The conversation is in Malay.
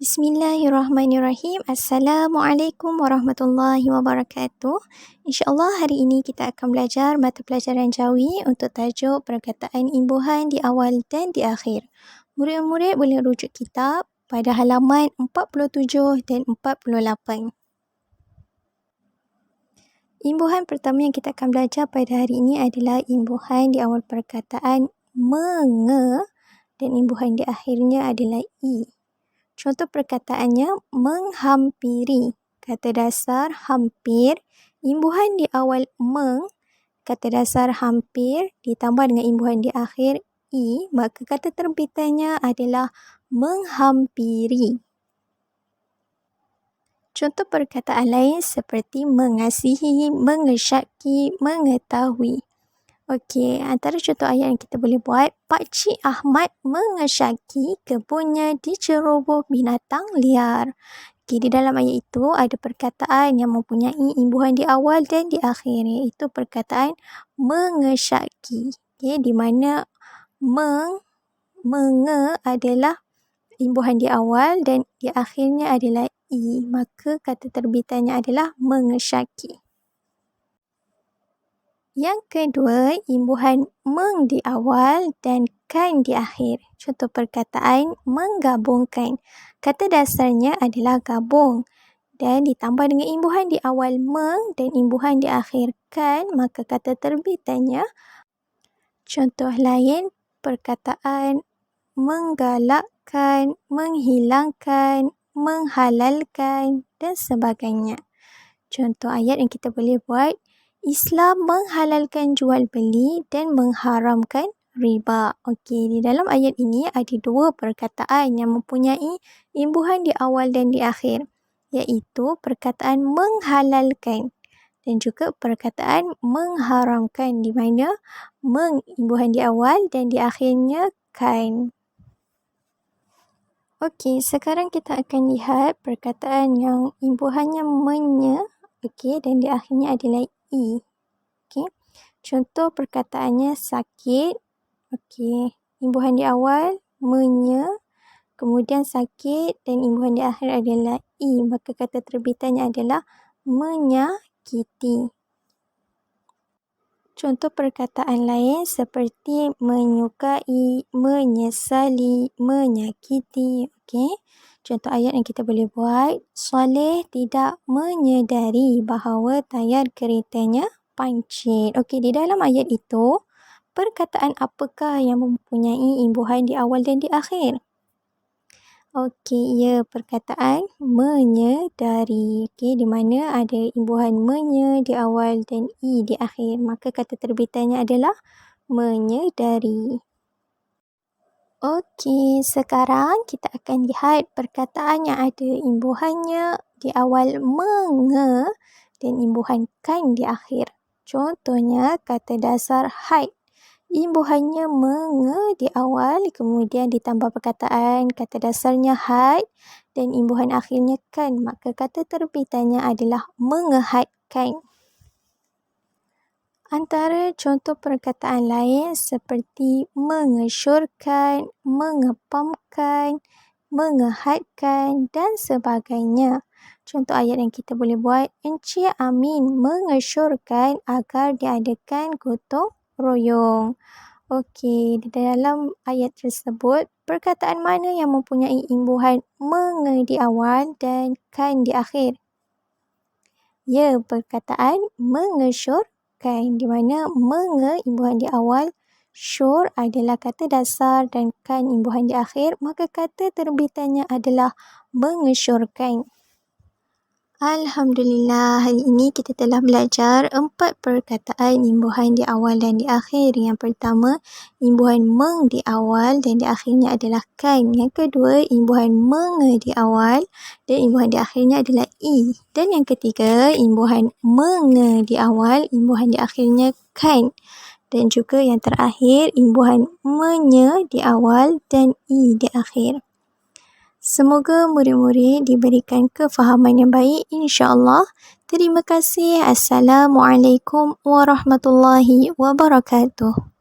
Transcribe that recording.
Bismillahirrahmanirrahim. Assalamualaikum warahmatullahi wabarakatuh. InsyaAllah hari ini kita akan belajar mata pelajaran Jawi untuk tajuk perkataan imbuhan di awal dan di akhir. Murid-murid boleh rujuk kitab pada halaman 47 dan 48. Imbuhan pertama yang kita akan belajar pada hari ini adalah imbuhan di awal perkataan menge dan imbuhan di akhirnya adalah i. Contoh perkataannya menghampiri. Kata dasar hampir. Imbuhan di awal meng, kata dasar hampir ditambah dengan imbuhan di akhir i, maka kata terbitannya adalah menghampiri. Contoh perkataan lain seperti mengasihi, mengesyaki, mengetahui. Okey, antara contoh ayat yang kita boleh buat, Pakcik Ahmad mengesyaki kebunnya diceroboh binatang liar. Okey, di dalam ayat itu ada perkataan yang mempunyai imbuhan di awal dan di akhir, iaitu perkataan mengesyaki. Okey, di mana menge adalah imbuhan di awal dan di akhirnya adalah i, maka kata terbitannya adalah mengesyaki. Yang kedua, imbuhan meng di awal dan kan di akhir. Contoh perkataan menggabungkan. Kata dasarnya adalah gabung dan ditambah dengan imbuhan di awal meng dan imbuhan di akhir kan, maka kata terbitannya. Contoh lain, perkataan menggalakkan, menghilangkan, menghalalkan dan sebagainya. Contoh ayat yang kita boleh buat, Islam menghalalkan jual beli dan mengharamkan riba. Okey, di dalam ayat ini ada dua perkataan yang mempunyai imbuhan di awal dan di akhir, iaitu perkataan menghalalkan dan juga perkataan mengharamkan, di mana imbuhan di awal dan di akhirnya kan. Okey, sekarang kita akan lihat perkataan yang imbuhannya menye, okey, dan di akhirnya adalah i. Okey. Contoh perkataannya sakit. Okey. Imbuhan di awal menye, kemudian sakit dan imbuhan di akhir adalah i, maka kata terbitannya adalah menyakiti. Contoh perkataan lain seperti menyukai, menyesali, menyakiti. Okey. Contoh ayat yang kita boleh buat, Saleh tidak menyedari bahawa tayar keretanya pancit. Okey, di dalam ayat itu, perkataan apakah yang mempunyai imbuhan di awal dan di akhir? Okey, ia perkataan menyedari. Okey, di mana ada imbuhan menye di awal dan i di akhir, maka kata terbitannya adalah menyedari. Okey, sekarang kita akan lihat perkataan yang ada imbuhannya di awal menge dan imbuhan kan di akhir. Contohnya kata dasar haid. Imbuhannya menge di awal, kemudian ditambah perkataan kata dasarnya haid dan imbuhan akhirnya kan, maka kata terbitannya adalah mengehadkan. Antara contoh perkataan lain seperti mengesyorkan, mengepamkan, mengehadkan dan sebagainya. Contoh ayat yang kita boleh buat, Encik Amin mengesyorkan agar diadakan gotong royong. Okey, di dalam ayat tersebut, perkataan mana yang mempunyai imbuhan menge di awal dan kan di akhir? Ya, perkataan mengesyorkan, di mana menge imbuhan di awal, syor adalah kata dasar dan kan imbuhan di akhir, maka kata terbitannya adalah mengesyorkan. Alhamdulillah, hari ini kita telah belajar 4 perkataan imbuhan di awal dan di akhir. Yang pertama, imbuhan meng di awal dan di akhirnya adalah kan. Yang kedua, imbuhan menge di awal dan imbuhan di akhirnya adalah i. Dan yang ketiga, imbuhan menge di awal, imbuhan di akhirnya kan. Dan juga yang terakhir, imbuhan menye di awal dan i di akhir. Semoga murid-murid diberikan kefahaman yang baik, insya-Allah. Terima kasih. Assalamualaikum warahmatullahi wabarakatuh.